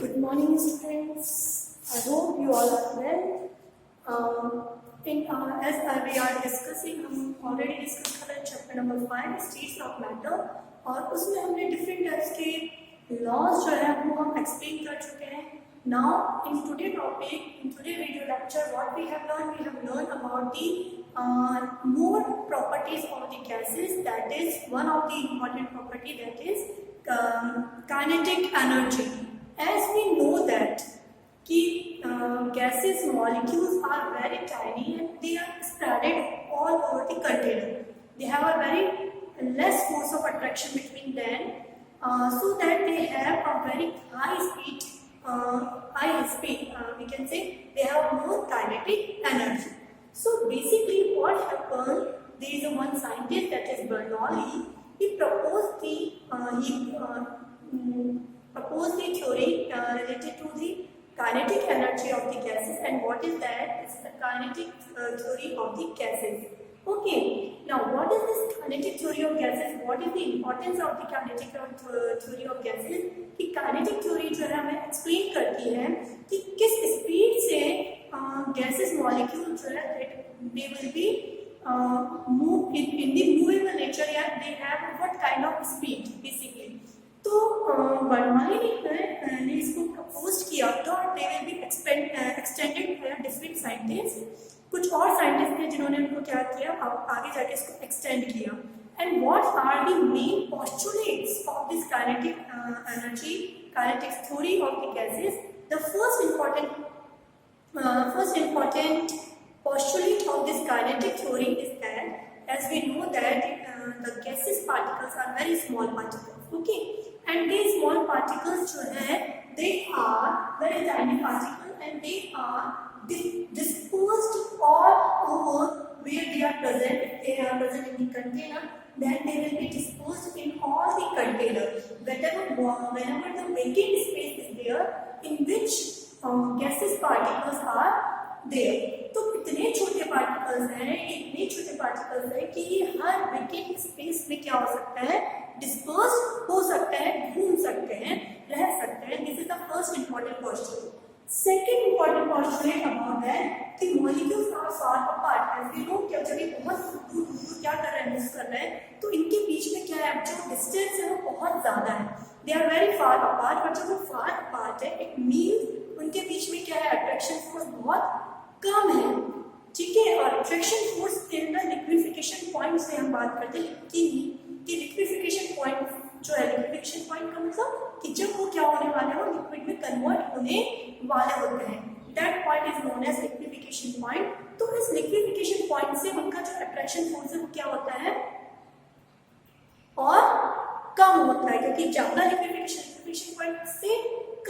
Good morning, students. I hope you all are well. As we are discussing, हम already discuss कर रहे हैं chapter number 5 states of matter और उसमें हमने different types के laws जो है वो हम explain कर चुके हैं. Now in today video lecture, what we have learned about the more properties of the gases. That is one of the important property, that is kinetic energy. As we know that gases molecules are very tiny and they are spread all over the container. They have a very less force of attraction between them, so that they have a very high speed. We can say they have more kinetic energy. So basically, what happened? There is one scientist, that is Bernoulli. He proposed the theory related to the kinetic energy of the gases. And what is that? It's the kinetic theory of the gases. Okay, now what is this kinetic theory of gases? What is the importance of the kinetic theory of gases? कि kinetic theory जो है हमें explain करती है कि किस speed से gases molecule जो है they will be move in the movable nature, या they have what kind of speed basically. तो बर्नौली ने इसको प्रपोज किया था और they will be extended by different scientist. कुछ और साइंटिस्ट थे जिन्होंने उनको क्या किया, आगे जाके इसको एक्सटेंड किया. And what are the main postulates of this kinetic energy, kinetic theory of the gases. The first important postulate of this kinetic theory is that, as we know that the gaseous particles are very small particles. Okay, and these small particles जो है they are very tiny particles and they are dispersed all over where they are present. If they are present in the container, then they will be dispersed in all the containers. Whenever the vacant space is there in which gaseous particles are there. तो इतने छोटे particles हैं कि ये हर vacant space में क्या हो सकता है, डिस्पर्स हो सकता है, घूम सकते हैं, रह सकते हैं. This is the first important postulate. Second important postulate about that कि molecules are far apart. As we know कि जब ये बहुत दूर क्या कर रहे हैं, मूव कर रहे हैं, तो इनके बीच में क्या है, जो डिस्टेंस है वो बहुत ज्यादा है. They are very far apart. और जब वो फार अपार्ट है, इट मीन्स उनके बीच में क्या है, अट्रैक्शन फोर्स बहुत कम है. ठीक है, और attraction force in the liquefaction point से हम बात करते हैं कि लिक्विफिकेशन पॉइंट जो है, लिक्विफिकेशन पॉइंट का मतलब कि जब वो क्या होने वाले हो, लिक्विड में कन्वर्ट होने वाले होते हैं. That point is known as liquefaction point. तो इस लिक्विफिकेशन पॉइंट से उनका जो अट्रैक्शन फोर्स है वो क्या होता है, और कम होता है, क्योंकि ज्यादा लिक्विफिकेशन पॉइंट से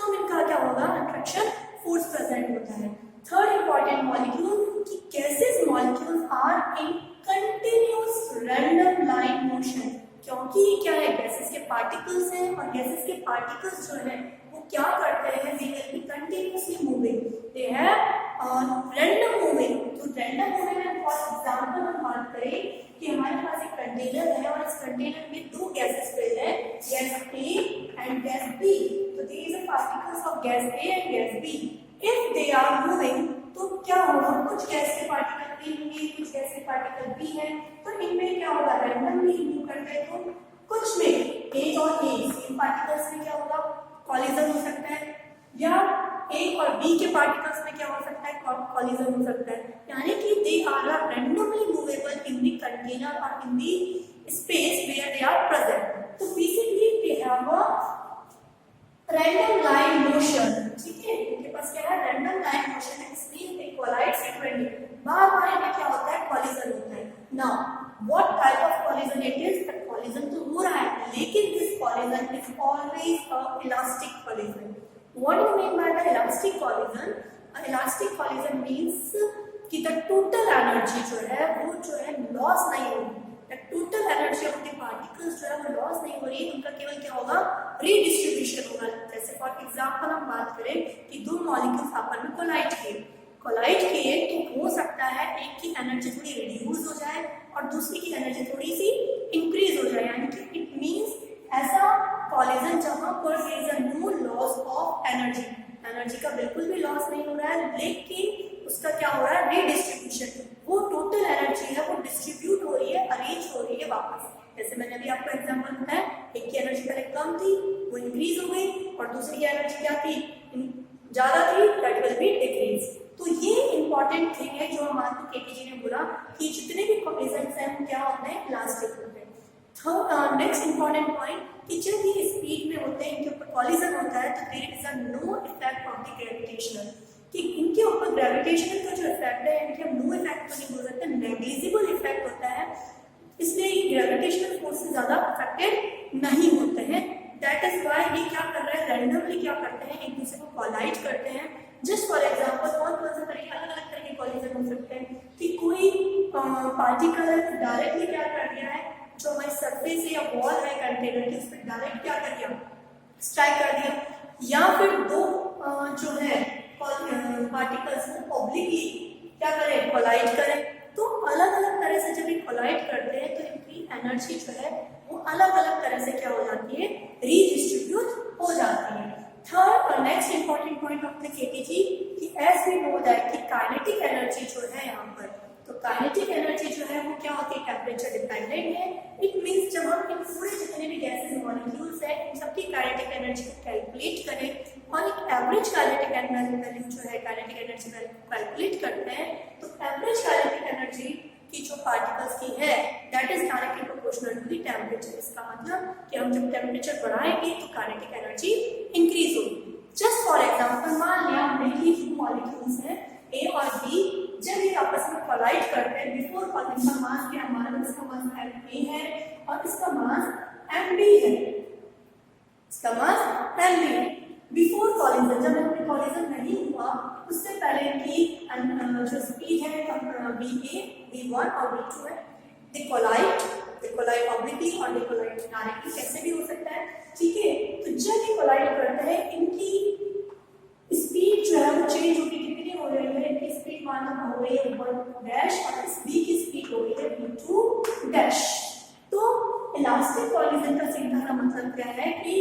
कम इनका क्या होगा, अट्रैक्शन फोर्स प्रेजेंट होता है. थर्ड इंपॉर्टेंट मॉलिक्यूल कि gaseous molecules are in continuous random line motion. क्योंकि ये क्या है, गैसेस के पार्टिकल्स हैं और गैसेस के पार्टिकल्स जो है वो क्या करते हैं, they will be continuously moving. They have random moving. तो random moving में फॉर एग्जांपल हम बात करें कि हमारे पास एक कंटेनर है और इस कंटेनर में दो गैसेस फिल्ड है, gas A and gas B. तो these are particles of gas A and gas B. If they are moving, तो क्या होगा, कुछ गैस के पार्टिकल A होंगे, कुछ गैस के पार्टिकल B है, तो इनमें क्या होगा, रैंडमली मूव करते हैं. तो कुछ में A और A सेम पार्टिकल्स में क्या होगा, कॉलिजन हो सकता है, या A और B के पार्टिकल्स में क्या हो सकता है, कॉलिजन हो सकता है. यानी कि they are randomly movable in the container और in the space where they are present. तो basically they have a random line motion. ठीक है, इनके पास क्या है, रैंडम लाइन मोशन है, इसलिए दे कोलाइड फ्रीक्वेंटली. बार-बार इनमें क्या होता है, कॉलिजन होता है. Now what type of collision it is, the collision तो हो रहा है, लेकिन this collision is always a elastic collision. What do mean by the elastic collision? Elastic collision means कि द टोटल एनर्जी जो है वो जो है लॉस नहीं होगी. The total energy of the particles जो है वो लॉस नहीं हो रही है, उनका केवल क्या होगा, रीडिस्ट्रीब्यूशन होगा. जैसे फॉर एग्जांपल हम बात करें कि दो मॉलिक्यूल्स आपस में कोलाइड किए तो हो सकता है एक की एनर्जी थोड़ी रिड्यूस हो जाए और दूसरी की एनर्जी थोड़ी सी इंक्रीज हो जाए. यानी कि इट मींस ऐसा कॉलिजन जहां पर there is no loss of energy. Energy का बिल्कुल भी लॉस नहीं हो रहा है, लेकिन उसका क्या हो रहा है, रीडिस्ट्रीब्यूशन। वो टोटल एनर्जी है वो डिस्ट्रीब्यूट हो रही है, अरेंज हो रही है वापस। जैसे मैंने अभी आपको एग्जांपल बताया, एक की एनर्जी पहले कम थी, वो इंक्रीज हो गई, और दूसरी की एनर्जी क्या थी, ज्यादा थी, दैट विल बी डिक्रीज। तो ये इंपॉर्टेंट थिंग है जो हमारे को केटीजी ने बोला कि जितने भी कॉम्पोनेंट्स हैं वो क्या होते हैं, इलास्टिक होते हैं। थर्ड नेक्स्ट इंपॉर्टेंट पॉइंट कि जब ये स्पीड में होते हैं, इनके ऊपर कॉलिजन होता है, तो there is a no effect of the gravitational, कि इनके ऊपर ग्रेविटेशनल का जो इफेक्ट है, इनके हम नो इफेक्ट तो नहीं बोल सकते, नेग्लिजिबल इफेक्ट होता है। इसलिए ये ग्रेविटेशनल फोर्स से ज्यादा अफेक्टेड नहीं होते हैं। दैट इज व्हाई ये क्या कर रहे हैं, रैंडमली क्या करते हैं, एक दूसरे को कोलाइड करते हैं। जस्ट फॉर एग्जांपल कौन कौन से तरीके, अलग अलग तरह के कॉलिजन हो सकते हैं कि कोई पार्टिकल डायरेक्टली क्या कर दिया है, जो हमारी सरफेस या वॉल है कंटेनर की, उस पर डायरेक्ट क्या कर दिया, स्ट्राइक कर दिया, या फिर दो जो है पार्टिकल्स को ऑब्लिकली क्या करें, कोलाइड करें। तो अलग अलग तरह से जब ये कोलाइड करते हैं तो इनकी एनर्जी जो है वो अलग अलग तरह से क्या हो जाती है, रीडिस्ट्रीब्यूट हो जाती है। थर्ड और next important point of the KTG कि एज वी नो दैट कि काइनेटिक एनर्जी जो है यहाँ पर, तो काइनेटिक एनर्जी जो है वो क्या होती है, टेम्परेचर डिपेंडेंट है। इट मींस जब हम इन पूरे जितने भी गैसेस मॉलिक्यूल्स हैं इन सबकी काइनेटिक एनर्जी को कैलकुलेट करें और एक एवरेज काइनेटिक वैल्यू जो है, काइनेटिक एनर्जी वैल्यू कैलकुलेट करते हैं, तो एवरेज काइनेटिक एनर्जी की जो पार्टिकल्स की है that is directly proportional to the temperature. इसका मतलब कि हम जब टेम्परेचर बढ़ाएंगे तो काइनेटिक एनर्जी इंक्रीज होगी। जस्ट फॉर एग्जांपल मान लिया हमने कि दो मॉलिक्यूल्स हैं ए और बी, जब ये आपस में कोलाइड करते हैं, बिफोर कॉलिजन का मास क्या हमारा, इसका मास ma है और इसका मास mb है, इसका मास mb है। बिफोर कॉलिजन, जब इनमें कॉलिजन नहीं हुआ उससे पहले इनकी जो स्पीड है va, v1 और v2 है, दे कोलाइड ऑब्लिकली और दे कोलाइड डायरेक्टली, कैसे भी हो सकता है, ठीक है। तो जब ये कोलाइड करते हैं इनकी स्पीड जो है वो चेंज होगी, कितनी हो रही है, इनकी स्पीड माना हो रही है 1 डैश और इस b की स्पीड हो रही है v2 डैश। तो इलास्टिक कॉलिजन का सीधा सा मतलब क्या है कि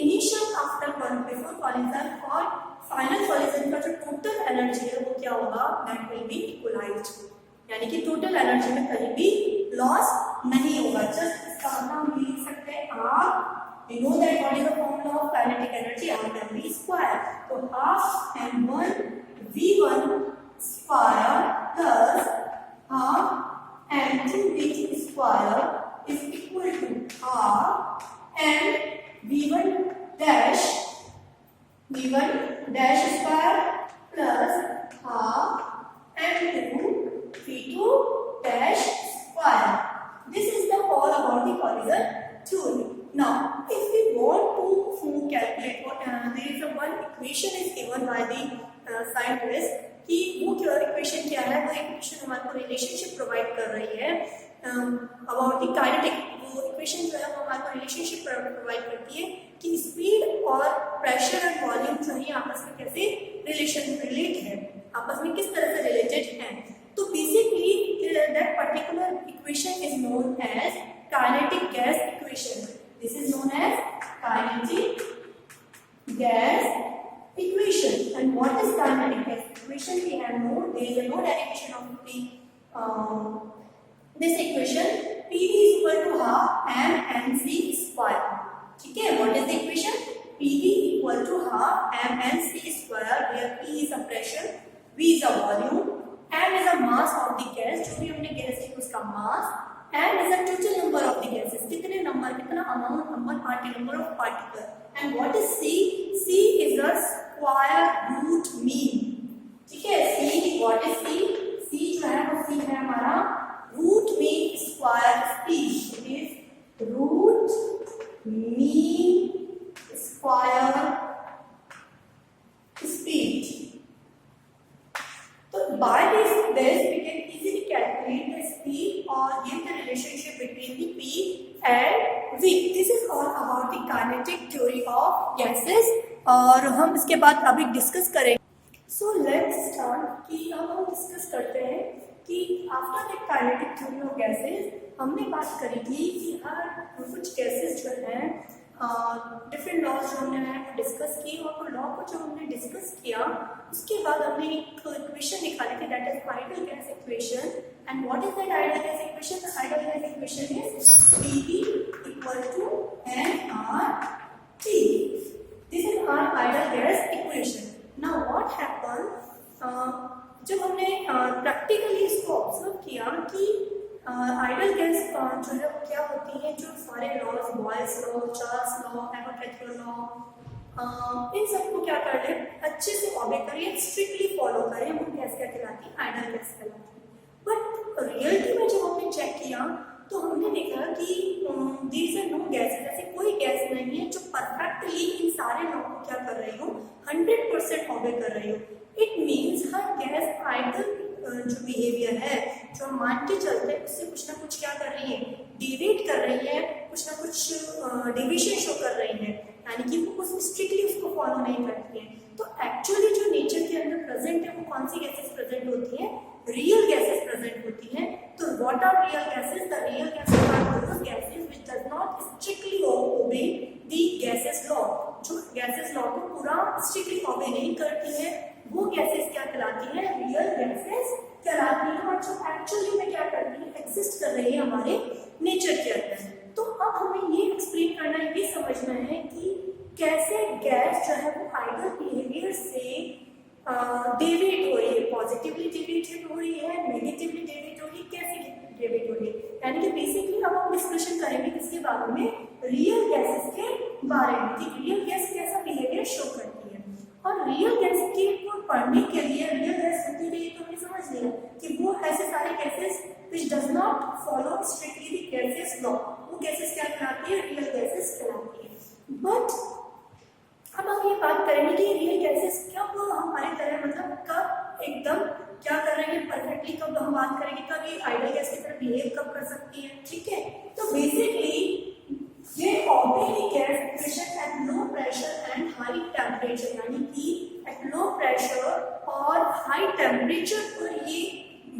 इनिशियल आफ्टर बिफोर कॉलिजन और फाइनल कॉलिजन का जो टोटल एनर्जी है वो क्या होगा, दैट विल बी इक्वलाइज्ड, यानी कि टोटल एनर्जी में कहीं भी लॉस नहीं होगा। जस्ट इसका मतलब हम लिख सकते हैं R, we know that what is the formula of kinetic energy, R square, तो half m1 v1 square plus half m2 v2 square is equal to half m v1 dash square plus half m2 v2 dash square. This is the all about the collision theory. Now, if we want to calculate what there is a one equation is given by the scientist कि वो क्या equation क्या है, वो equation हमारे को relationship provide कर रही है अबाउट द काइनेटिक। वो इक्वेशन जो है वो हमारे को रिलेशनशिप प्रोवाइड करती है कि स्पीड और प्रेशर एंड वॉल्यूम जो है आपस में कैसे रिलेट है, आपस में किस तरह से रिलेटेड है। तो basically that particular equation is known as kinetic gas equation. This is known as kinetic gas equation. And what is kinetic gas equation? We have there is a no derivation of this equation. PV is equal to half mNc square. ठीक है? What is the equation? PV equal to half mNc square, where P is a pressure, V is a volume, M is a mass of the gas. जो भी हमने gas की उसका mass, and is the total number of the gases, कितने number, कितना amount, number party, number of particle. And what is C? C is the square root mean, ठीक है। C, what is C? C जो है वो C है हमारा root mean square speed, it is root mean square speed। तो by this we can easily calculate the speed or give the relationship between the P and V. This is all about the kinetic theory of gases और हम इसके बाद अभी discuss करेंगे। So let's start कि अब हम डिस्कस करते हैं कि after the kinetic theory of gases हमने बात करी थी कि हर कुछ गैसेस जो हैं डिफरेंट लॉज जो हमने डिस्कस की और वो लॉ कुछ जो हमने डिस्कस किया उसके बाद हमने एक इक्वेशन निकाली थी, that is ideal gas equation. And what is that ideal gas equation? The ideal gas equation is PV equal to nRT। This is our ideal gas equation. Now what happen, जब हमने practically इसको observe किया कि ideal gas जो है वो क्या होती है, जो सारे laws, Boyle's law, Charles law, Avogadro law, इन सबको क्या कर ले, अच्छे से ऑबे करें, स्ट्रिक्टली फॉलो करें, वो गैस क्या कहलाती है? आइडियल गैस कहलाती है। बट रियलिटी में जब हमने चेक किया तो हमने देखा कि दीज आर नो गैसेस, ऐसी कोई गैस नहीं है जो परफेक्टली इन सारे लॉ को क्या कर रही हो, 100% ऑबे कर रही हो। It means her gas ideal जो बिहेवियर है, जो हम मान के चलते हैं, उससे कुछ ना कुछ क्या कर रही है, डिविएट कर रही है, कुछ ना कुछ डिविएशन शो कर रही है, यानी कि वो स्ट्रिक्टली उसको फॉलो नहीं करती है। तो एक्चुअली जो नेचर के अंदर प्रेजेंट है वो कौन सी गैसेस प्रेजेंट होती है? रियल गैसेस प्रेजेंट होती है। तो what are real gases? The real gases are those gases which does not strictly obey the gases law. जो गैसेस लॉ को पूरा स्ट्रिक्टली ओबे नहीं करती है वो गैसेस क्या कहलाती है? रियल गैसेस कहलाती है, और जो एक्चुअली में क्या करती है, एग्जिस्ट कर रही है हमारे नेचर के अंदर। तो अब हमें ये एक्सप्लेन करना है, ये समझना है कि कैसे गैस जो है वो आइडियल बिहेवियर से डेविएट हो रही है, पॉजिटिवली डेविएट हो रही है, नेगेटिवली डेविएट हो रही है, कैसे डेविएट हो रही है। यानी कि बेसिकली अब हम डिस्कशन करेंगे किसके बारे में? रियल गैसेस के बारे में, कि रियल गैस कैसा बिहेवियर शो करती है। और रियल गैस के को पढ़ने के लिए, रियल गैस होती है तो हमें समझ लिया कि वो ऐसे सारे gases which does not follow strictly the gaseous law, वो गैसेस क्या कहलाती है? रियल गैसेस कहलाती है। बट अब हम ये बात करेंगे कि रियल गैसेस कब हमारी तरह, मतलब कब एकदम क्या कर रहे हैं परफेक्टली, कब हम बात करेंगे कब ये आइडियल गैस की तरह बिहेव कब कर सकती है। ठीक है, तो बेसिकली ये obviously gas equation at low pressure and high temperature, यानी कि एट लो प्रेशर और हाई टेम्परेचर पर ये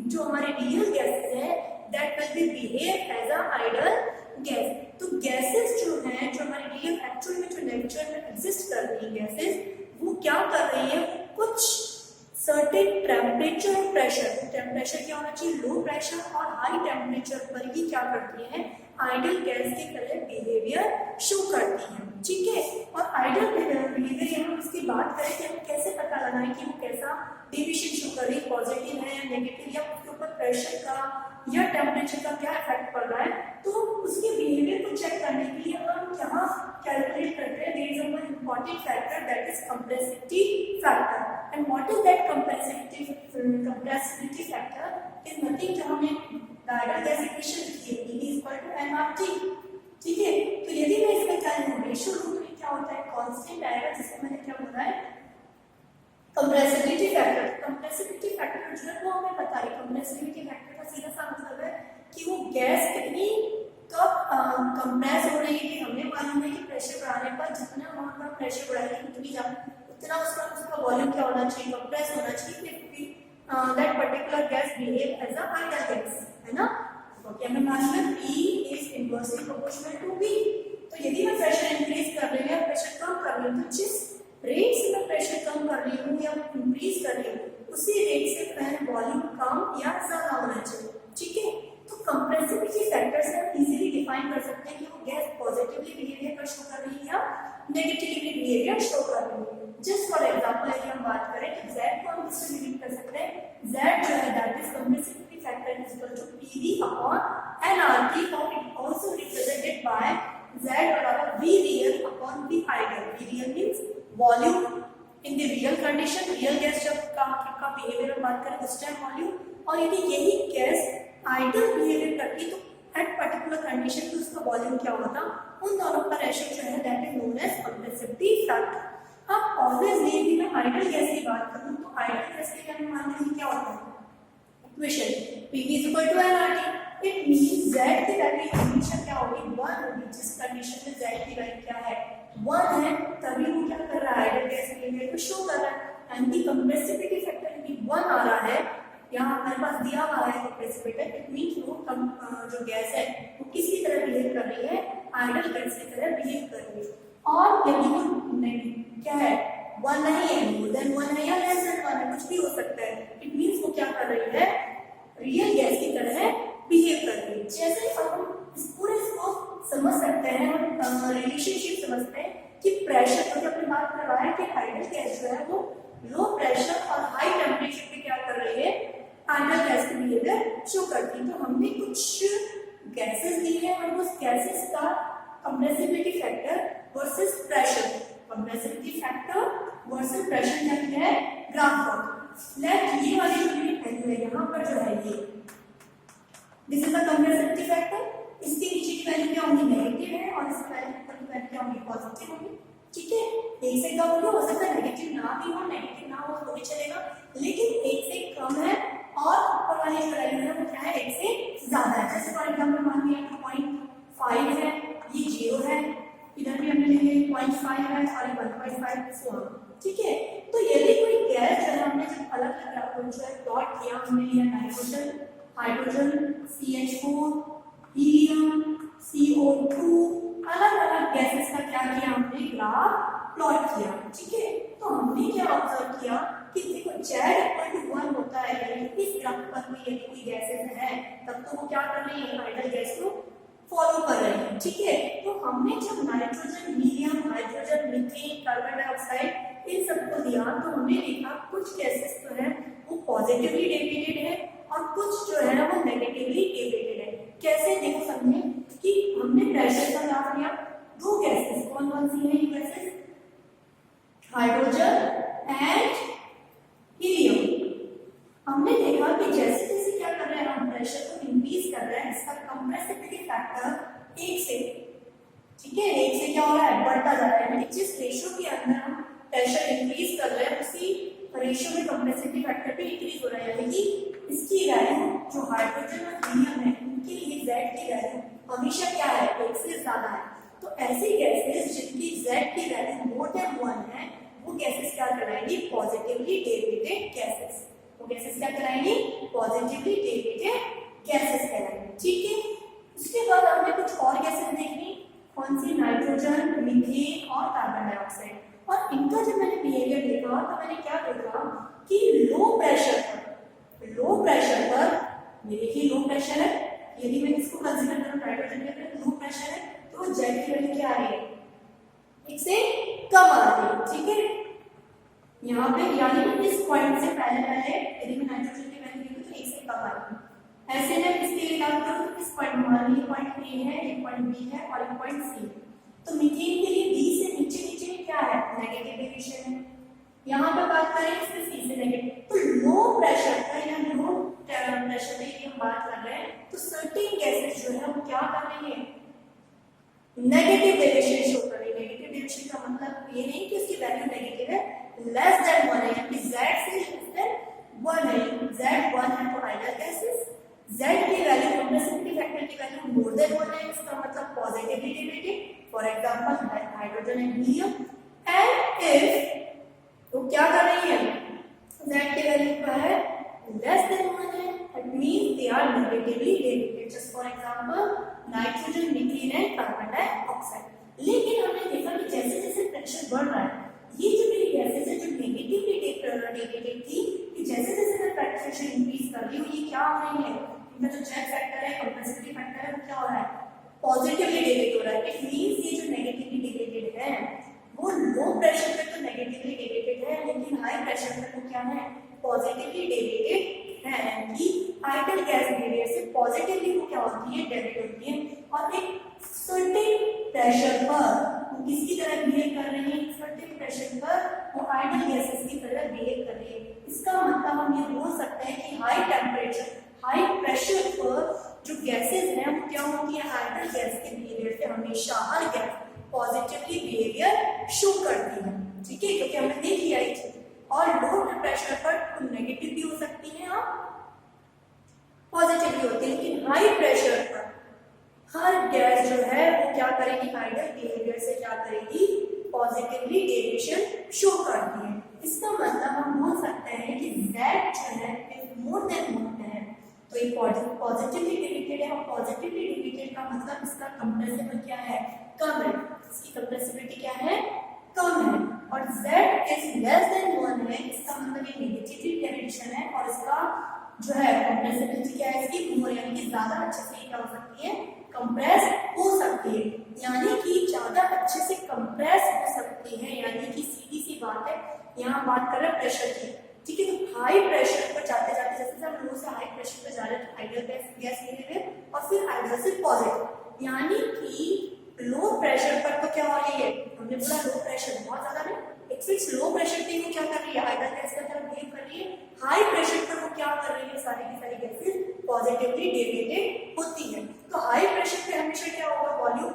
जो हमारे रियल गैसेस है that will be behave as a ideal gas. तो गैसेस जो हैं, जो हमारे रियल एक्चुअल में जो नेचर में एग्जिस्ट कर रही है गैसेस, वो क्या कर रही है, कुछ सर्टेन टेम्परेचर और प्रेशर, टेम्परेचर क्या होना चाहिए, लो प्रेशर और हाई टेम्परेचर पर ही क्या करती है, आइडियल गैस की तरह बिहेवियर शो करती है। ठीक है, और आइडियल बिहेवियर हम इसकी बात करें कि हम कैसे पता लगाएं कि वो कैसा डेविएशन शो कर रही है, पॉजिटिव है या नेगेटिव, या उसके ऊपर प्रेशर का या टेम्परेचर का क्या इफेक्ट पड़ रहा है। तो उसके बिहेवियर को चेक करने के लिए हम यहाँ कैलकुलेट करते हैं, there is one important factor that is compressibility factor. And what is that compressibility factor? Is nothing, जो हमने आइडियल गैस इक्वेशन लिखी है, PV इक्वल टू nRT। ठीक है, तो यदि मैं इसका क्या रेशियो लूं तो ये क्या होता है, कांस्टेंट आएगा, जिससे मैंने क्या बोला है, कंप्रेसिविटी फैक्टर। कंप्रेसिविटी फैक्टर जो है वो हमें पता है, कंप्रेसिविटी फैक्टर का सीधा सा मतलब है कि वो गैस कितनी कब कंप्रेस हो रही है। हमें मालूम है कि प्रेशर बढ़ाने पर जितना अमाउंट में प्रेशर बढ़ाएंगे उतना उसका वॉल्यूम क्या होना चाहिए, कंप्रेस होना चाहिए, that particular gas behave as a ideal gas, है ना। ओके, हमें मालूम है P is inversely proportional to V। तो यदि मैं प्रेशर इंक्रीज कर रही हूँ या प्रेशर कम कर रही हूँ, तो जिस रेट से मैं प्रेशर कम कर रही हूँ या इंक्रीज कर रही हूँ, उसी रेट से पहले वॉल्यूम कम या ज्यादा होना चाहिए। ठीक है, तो कंप्रेसिविटी फैक्टर से हम इजीली डिफाइन कर सकते हैं कि वो गैस पॉजिटिवली बिहेवियर कर शो कर रही है या नेगेटिवली बिहेवियर शो कर रही है। जस्ट फॉर एग्जांपल यदि हम बात करें तो Z को हम किससे डिफाइन कर सकते हैं, Z जो है that is compressibility factor is equal to PV upon nRT, और it also represented by Z बराबर V real upon V ideal। V real means volume in the real condition, real gas जब का behaviour हम बात करें उस time volume, और यदि यही गैस आइडियल बिहेवियर करती तो एट पर्टिकुलर कंडीशन तो उसका वॉल्यूम क्या होता, उन दोनों का रेशियो जो है that is known as compressibility factor. अब ऑब्वियसली यदि मैं आइडियल गैस की बात करूं तो आइडियल गैस के लिए मान लीजिए क्या होता है, equation PV is equal to nRT। It means Z की वैल्यू हमेशा क्या होगी, 1 होगी। जिस कंडीशन में Z की वैल्यू क्या है, 1 है, तभी वो क्या कर रहा है, आइडियल गैस बिहेवियर को शो कर रहा है। एंड द कंप्रेसिविटी फैक्टर यदि 1 आ रहा है, यहाँ हमारे पास दिया हुआ है कंप्रेसिविटी, इट मींस वो जो गैस है वो किसकी तरह बिहेव कर रही है, आइडियल गैस की तरह बिहेव कर रही है। और यदि वो क्या है वन नहीं है, मोर देन वन है या लेस देन वन है, कुछ भी हो सकता है। इट मींस वो क्या कर रही है, रियल गैस की तरह बिहेव कर रही है। जैसे अब हम इस पूरे इसको समझ सकते हैं, हम रिलेशनशिप समझते हैं कि प्रेशर, तो अपनी बात कर रहा है कि आइडियल गैस जो है वो लो प्रेशर और हाई टेम्परेचर पे क्या कर रही है, आइडियल गैस की बिहेवियर शो करती है। तो हमने कुछ गैसेस दी है, हम उस गैसेस का compressibility factor versus pressure, compressibility factor versus pressure क्या किया है, ग्राफ पर। लेट ये वाली जो वैल्यू है यहाँ पर जो है ये, this is the compressibility factor, इसके नीचे की वैल्यू क्या होगी, नेगेटिव है, और इसकी वैल्यू क्या होगी, पॉजिटिव होगी। ठीक है, एक से कम होगी, हो सकता है नेगेटिव ना भी हो, नेगेटिव ना हो तो भी चलेगा, लेकिन एक से कम है और ऊपर वाली जो वैल्यू है वो क्या है, एक से ज्यादा है। जैसे फॉर एग्जांपल मान लिया 0.5 है, ये 0 है, इधर भी हमने लिए 0.5 है और 1.5 सो ऑन। ठीक है, तो यदि कोई गैस जो है हमने जब अलग अलग जो है प्लॉट किया, हमने लिया nitrogen, hydrogen, CH4, helium, CO2, अलग अलग गैसेस का क्या किया हमने, ग्राफ प्लॉट किया। ठीक है, तो हमने क्या ऑब्जर्व किया कि देखो Z=1 होता है, यानी इस ग्राफ पर में यदि कोई गैसेस है तब तो वो क्या कर रही है, आइडियल गैस को फॉलो कर रही है। ठीक है, तो हमने जब nitrogen, helium, hydrogen, methane, carbon dioxide in सबको दिया तो हमने देखा कुछ गैसेस जो है वो पॉजिटिवली डेविएटेड है और कुछ जो है वो नेगेटिवली डेविएटेड है। कैसे, देखो समझे कि हमने प्रेशर का ग्राफ लिया, दो गैसेस कौन कौन सी है ये गैसेस, हाइड्रोजन एंड हीलियम। हमने देखा कि जैसे जैसे क्या कर रहे हैं हम प्रेशर को इंक्रीज कर रहे हैं, इसका कंप्रेसिबिलिटी फैक्टर 1 से, ठीक है, 1 से क्या हो रहा है, बढ़ता जा रहा है। जिस रेशियो के अंदर हम प्रेशर इंक्रीज कर रहे हैं उसी रेशियो में कंप्रेसिबिलिटी फैक्टर भी इंक्रीज हो रहा है, यानी कि इसकी वैल्यू जो हाइड्रोजन और हीलियम है उनके लिए Z की वैल्यू हमेशा क्या है, 1 से ज्यादा है। तो ऐसी गैसेस जिनकी Z की वैल्यू मोर देन 1 है वो गैसेस क्या कहलाएंगी, पॉजिटिवली डेविएटेड गैसेस। वो गैसेस क्या कहलाएंगी, पॉजिटिवली डेविएटेड गैसेस कहलाएंगी। ठीक है, उसके बाद हमने कुछ और गैसेस देखी, कौन सी, नाइट्रोजन, मीथेन और कार्बन डाइऑक्साइड। और इनका जब मैंने बिहेवियर देखा तो मैंने क्या देखा कि लो प्रेशर पर ये देखिए लो प्रेशर है, यदि मैं इसको कंसीडर करूं नाइट्रोजन के लिए लो प्रेशर है तो Z की वैल्यू क्या आ रही है, 1 से कम आ रही है। ठीक है, यहाँ पे यानी इस पॉइंट से पहले यदि मैं नाइट्रोजन की वैल्यू देखूं तो 1 से कम आ रही है। ऐसे में इसके लिए लागू करूं तो इस पॉइंट मान लीजिए पॉइंट A है, एक पॉइंट B है और एक पॉइंट C। तो मीथेन के लिए B से नीचे नीचे क्या है, नेगेटिव डेविएशन है। यहाँ पे बात करें इससे C से नेगेटिव, तो लो प्रेशर पर या लो प्रेशर पे हम बात कर रहे हैं तो सर्टेन गैसेस जो है वो क्या कर रही है, नेगेटिव डेविएशन शो कर रही है। नेगेटिव डेविएशन का मतलब ये नहीं कि उसकी वैल्यू नेगेटिव है, लेस देन 1 है, यानी Z से लेस देन 1 है। Z 1 है तो आइडियल गैसेस, Z की वैल्यू कंप्रेसिबिलिटी फैक्टर की वैल्यू मोर देन 1 है, इसका मतलब positively deviated, for example hydrogen and helium. And if वो क्या कर रही है, Z की वैल्यू क्या है, लेस देन 1 है, it means they are negatively deviated. Just for example nitrogen, methane and carbon dioxide. लेकिन हमने देखा कि जैसे जैसे प्रेशर बढ़ रहा है, ये जो मेरी गैसेस है जो नेगेटिवली डेविएटेड थी, कि जैसे जैसे मैं प्रेशर इंक्रीज कर रही हूँ ये क्या हो रही है, इनका जो Z फैक्टर है, कंप्रेसिबिलिटी फैक्टर है, वो क्या हो रहा है, पॉजिटिवली डेविएट हो रहा है। इट मींस ये जो नेगेटिवली डेविएटेड है वो लो प्रेशर पे तो नेगेटिवली डेविएटेड है, लेकिन हाई प्रेशर पे वो क्या है, पॉजिटिवली डेविएटेड है। कि आइडियल गैस बिहेवियर से पॉजिटिवली वो क्या होती है, डेविएट होती है, और एक सर्टेन प्रेशर पर वो किसकी तरह बिहेव कर रही है, सर्टेन प्रेशर पर वो आइडियल गैसेस की तरह बिहेव कर रही है। इसका मतलब हम ये बोल सकते हैं कि हाई टेम्परेचर, हाई प्रेशर पर जो गैसेस हैं वो क्या होती है, आइडियल गैस के बिहेवियर से हमेशा हर गैस पॉजिटिवली बिहेवियर शो करती है। ठीक है, क्योंकि हमने देख लिया ये चीज। और लो प्रेशर पर नेगेटिव भी हो सकती है और पॉजिटिव भी होती है, लेकिन हाई प्रेशर पर हर गैस जो है वो क्या करेगी, आइडियल बिहेवियर से क्या करेगी, पॉजिटिवली डेविएशन शो करती है। इसका मतलब हम बोल सकते हैं कि Z जो है मोर देन 1 है, तो ये पॉजिटिवली डेविएटेड है, और पॉजिटिवली डेविएटेड का मतलब इसका कंप्रेसिबल क्या है, कम है, इसकी कंप्रेसिबिलिटी क्या है, कम है, और z इज लेस देन 1 है, इसका मतलब ये नेगेटिव कंडीशन है, और इसका जो है कंप्रेसिबिलिटी क्या है इसकी, मोर, यानी कि ज्यादा अच्छे से क्या हो सकती है, कंप्रेस हो सकती है, यानी कि ज्यादा अच्छे से कंप्रेस हो सकती है, यानी कि सीधी सी बात है, यहाँ बात कर रहे हैं प्रेशर की, ठीक है। तो हाई प्रेशर पर जाते जाते जैसे हम लो से हाई प्रेशर पर जा रहे हैं तो आइडियल गैस ले रहे हैं और फिर आइडियल से पॉजिटिव, यानी कि लो प्रेशर पर तो क्या हो रही है, हमने बोला लो प्रेशर बहुत ज्यादा नहीं, एक फिक्स लो प्रेशर पे वो क्या कर रही है, आइडियल गैस की तरफ बिहेव कर रही है, हाई प्रेशर पर वो क्या कर रही है, सारी की सारी गैसेस पॉजिटिवली डेविएटेड होती है। तो हाई प्रेशर पे हमेशा क्या होगा, वॉल्यूम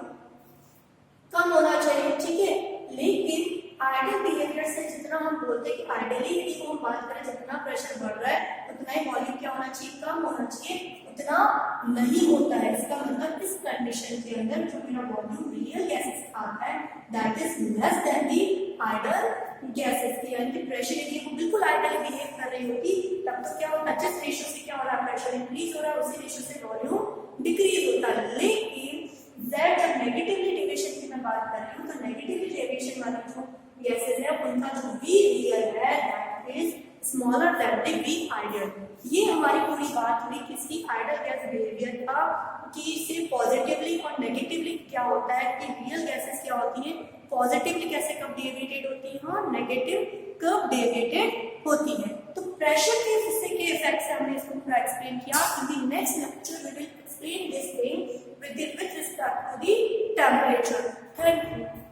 कम होना चाहिए, ठीक है। लेकिन आइडियल बिहेवियर से जितना हम बोलते हैं कि आइडियली यदि हम बात करें जितना प्रेशर बढ़ रहा है उतना ही वॉल्यूम क्या होना चाहिए, कम होना चाहिए, उतना नहीं होता है। इसका मतलब इस कंडीशन के अंदर जो मेरा वॉल्यूम रियल गैसेस आता है that is less than the ideal gases की, यानी कि प्रेशर यदि वो बिल्कुल आइडियल बिहेव कर रही होती तब तो क्या होता, जिस रेशियो से क्या हो रहा है, प्रेशर इंक्रीज हो रहा है, उसी रेशियो से वॉल्यूम डिक्रीज होता है। लेकिन z जब नेगेटिवली डेविएशन की मैं बात कर रही हूँ तो नेगेटिवली डेविएशन वाली जो गैसेस है उनका जो v रियल है that is smaller than the v ideal. ये हमारी पूरी बात हुई किसकी, आइडियल गैस बिहेवियर का, कि सिर्फ पॉजिटिवली और नेगेटिवली क्या होता है कि रियल गैसेस क्या होती हैं, पॉजिटिवली कैसे कब डेविएटेड होती हैं और नेगेटिव कब डेविएटेड होती हैं। तो प्रेशर के हिस्से के इफेक्ट से हमने इसको पूरा एक्सप्लेन किया। In the next lecture we will explain this thing with respect to the temperature. Thank you.